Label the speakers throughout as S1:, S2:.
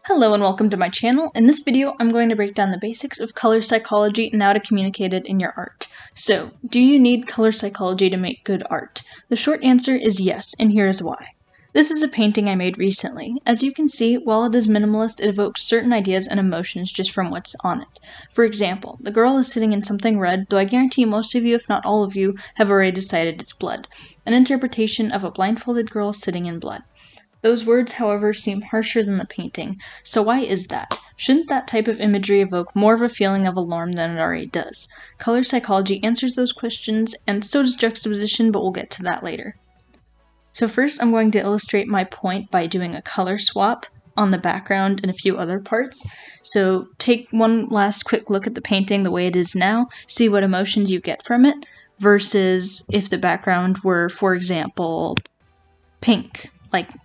S1: Hello and welcome to my channel. In this video, I'm going to break down the basics of color psychology and how to communicate it in your art. So, do you need color psychology to make good art? The short answer is yes, and here's why. This is a painting I made recently. As you can see, while it is minimalist, it evokes certain ideas and emotions just from what's on it. For example, the girl is sitting in something red, though I guarantee most of you, if not all of you, have already decided it's blood. An interpretation of a blindfolded girl sitting in blood. Those words, however, seem harsher than the painting. So why is that? Shouldn't that type of imagery evoke more of a feeling of alarm than it already does? Color psychology answers those questions, and so does juxtaposition, but we'll get to that later. So first, I'm going to illustrate my point by doing a color swap on the background and a few other parts. So take one last quick look at the painting the way it is now, see what emotions you get from it, versus if the background were, for example, pink.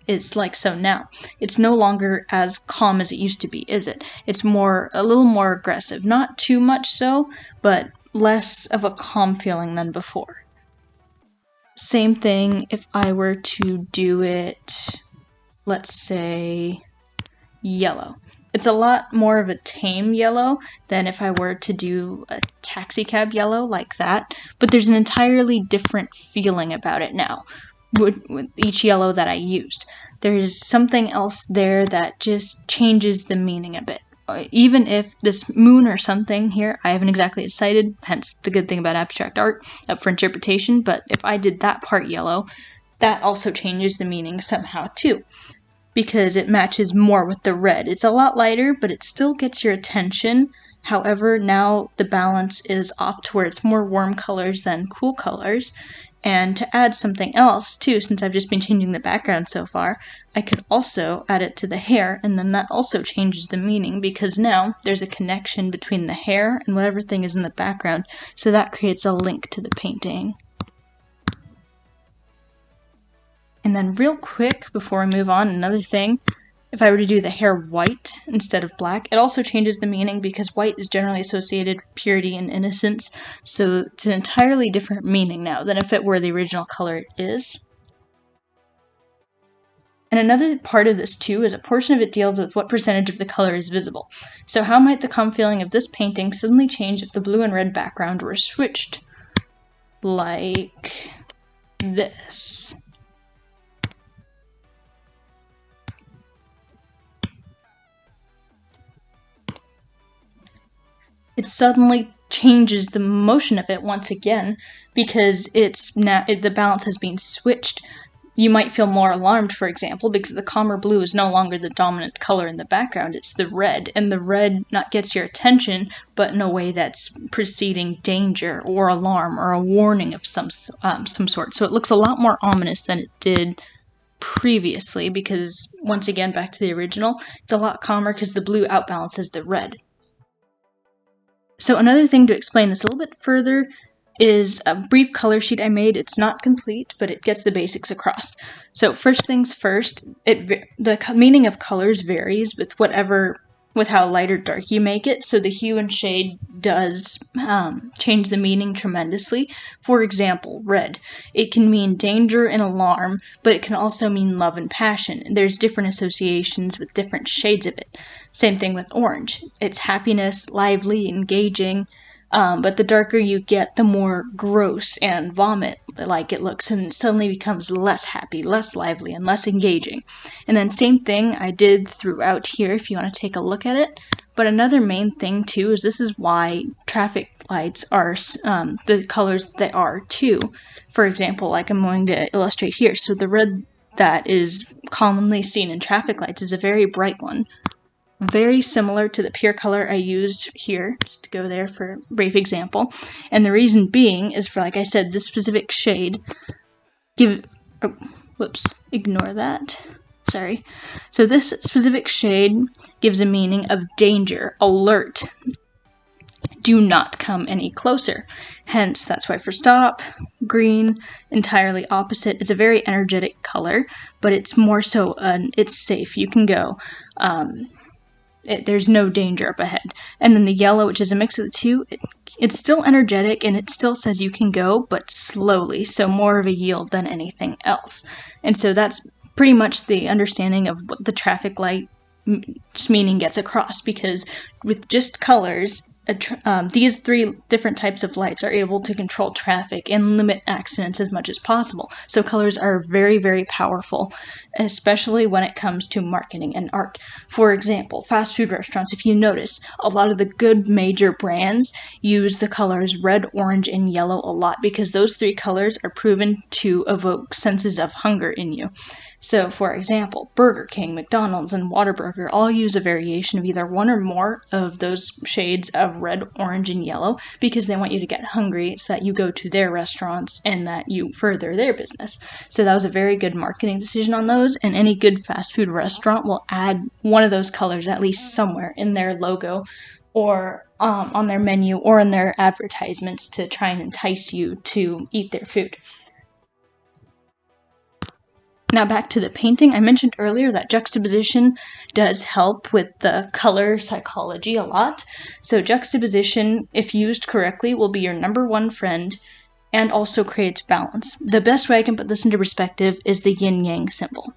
S1: It's like so now. It's no longer as calm as it used to be, is it? It's a little more aggressive. Not too much so, but less of a calm feeling than before. Same thing if I were to do it, let's say, yellow. It's a lot more of a tame yellow than if I were to do a taxi cab yellow like that, but there's an entirely different feeling about it now. With each yellow that I used. There's something else there that just changes the meaning a bit. Even if this moon or something here, I haven't exactly decided, hence the good thing about abstract art, up for interpretation, but if I did that part yellow, that also changes the meaning somehow too, because it matches more with the red. It's a lot lighter, but it still gets your attention. However, now the balance is off to where it's more warm colors than cool colors. And to add something else, too, since I've just been changing the background so far, I could also add it to the hair, and then that also changes the meaning, because now there's a connection between the hair and whatever thing is in the background, so that creates a link to the painting. And then real quick, before I move on, another thing, if I were to do the hair white instead of black, it also changes the meaning because white is generally associated with purity and innocence, so it's an entirely different meaning now than if it were the original color it is. And another part of this too is a portion of it deals with what percentage of the color is visible. So how might the calm feeling of this painting suddenly change if the blue and red background were switched? Like this. It suddenly changes the motion of it once again because the balance has been switched. You might feel more alarmed, for example, because the calmer blue is no longer the dominant color in the background, it's the red, and the red not gets your attention, but in a way that's preceding danger or alarm or a warning of some sort. So it looks a lot more ominous than it did previously because, once again, back to the original, it's a lot calmer because the blue outbalances the red. So another thing to explain this a little bit further is a brief color sheet I made. It's not complete, but it gets the basics across. So first things first, the meaning of colors varies with how light or dark you make it, so the hue and shade does change the meaning tremendously. For example, red. It can mean danger and alarm, but it can also mean love and passion. There's different associations with different shades of it. Same thing with orange. It's happiness, lively, engaging, but the darker you get, the more gross and vomit-like it looks, and it suddenly becomes less happy, less lively, and less engaging. And then same thing I did throughout here if you want to take a look at it. But another main thing, too, is this is why traffic lights are the colors they are, too. For example, like I'm going to illustrate here. So the red that is commonly seen in traffic lights is a very bright one. Very similar to the pure color I used here, just to go there for a brief example. And the reason being is for, like I said, this specific shade, ignore that. Sorry. So this specific shade gives a meaning of danger, alert, do not come any closer. Hence, that's why for stop, green, entirely opposite. It's a very energetic color, but it's more so, it's safe, you can go. There's no danger up ahead. And then the yellow, which is a mix of the two, it's still energetic and it still says you can go, but slowly, so more of a yield than anything else. And so that's pretty much the understanding of what the traffic light meaning gets across, because with just colors, these three different types of lights are able to control traffic and limit accidents as much as possible. So colors are very, very powerful, especially when it comes to marketing and art. For example, fast food restaurants, if you notice, a lot of the good major brands use the colors red, orange, and yellow a lot, because those three colors are proven to evoke senses of hunger in you. So, for example, Burger King, McDonald's, and Whataburger all use a variation of either one or more of those shades of red, orange, and yellow, because they want you to get hungry so that you go to their restaurants and that you further their business. So that was a very good marketing decision on those, and any good fast food restaurant will add one of those colors at least somewhere in their logo or on their menu or in their advertisements to try and entice you to eat their food. Now back to the painting. I mentioned earlier that juxtaposition does help with the color psychology a lot. So juxtaposition, if used correctly, will be your number one friend and also creates balance. The best way I can put this into perspective is the yin-yang symbol.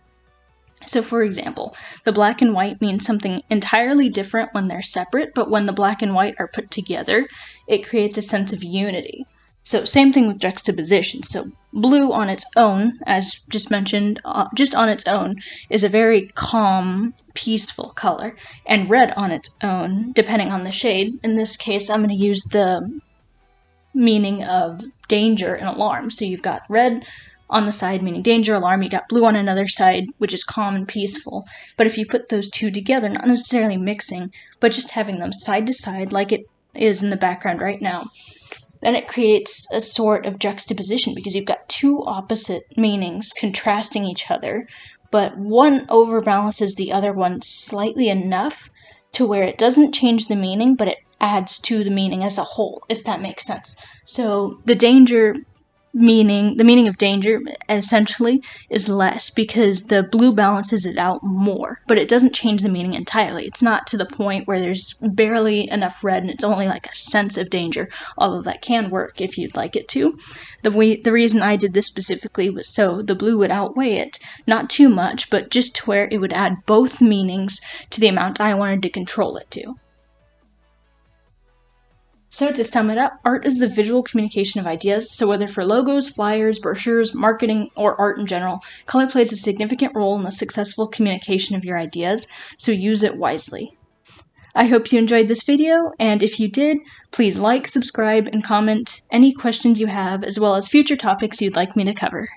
S1: So for example, the black and white means something entirely different when they're separate, but when the black and white are put together, it creates a sense of unity. So same thing with juxtaposition. So blue on its own, as just mentioned, just on its own, is a very calm, peaceful color. And red on its own, depending on the shade, in this case I'm going to use the meaning of danger and alarm. So you've got red on the side meaning danger, alarm, you got blue on another side, which is calm and peaceful. But if you put those two together, not necessarily mixing, but just having them side to side like it is in the background right now, then it creates a sort of juxtaposition, because you've got two opposite meanings contrasting each other, but one overbalances the other one slightly enough to where it doesn't change the meaning, but it adds to the meaning as a whole, if that makes sense. So the meaning of danger essentially is less, because the blue balances it out more, but it doesn't change the meaning entirely. It's not to the point where there's barely enough red and it's only like a sense of danger, although that can work if you'd like it to. The reason I did this specifically was so the blue would outweigh it, not too much, but just to where it would add both meanings to the amount I wanted to control it to. So to sum it up, art is the visual communication of ideas. So whether for logos, flyers, brochures, marketing, or art in general, color plays a significant role in the successful communication of your ideas, so use it wisely. I hope you enjoyed this video, and if you did, please like, subscribe, and comment any questions you have, as well as future topics you'd like me to cover.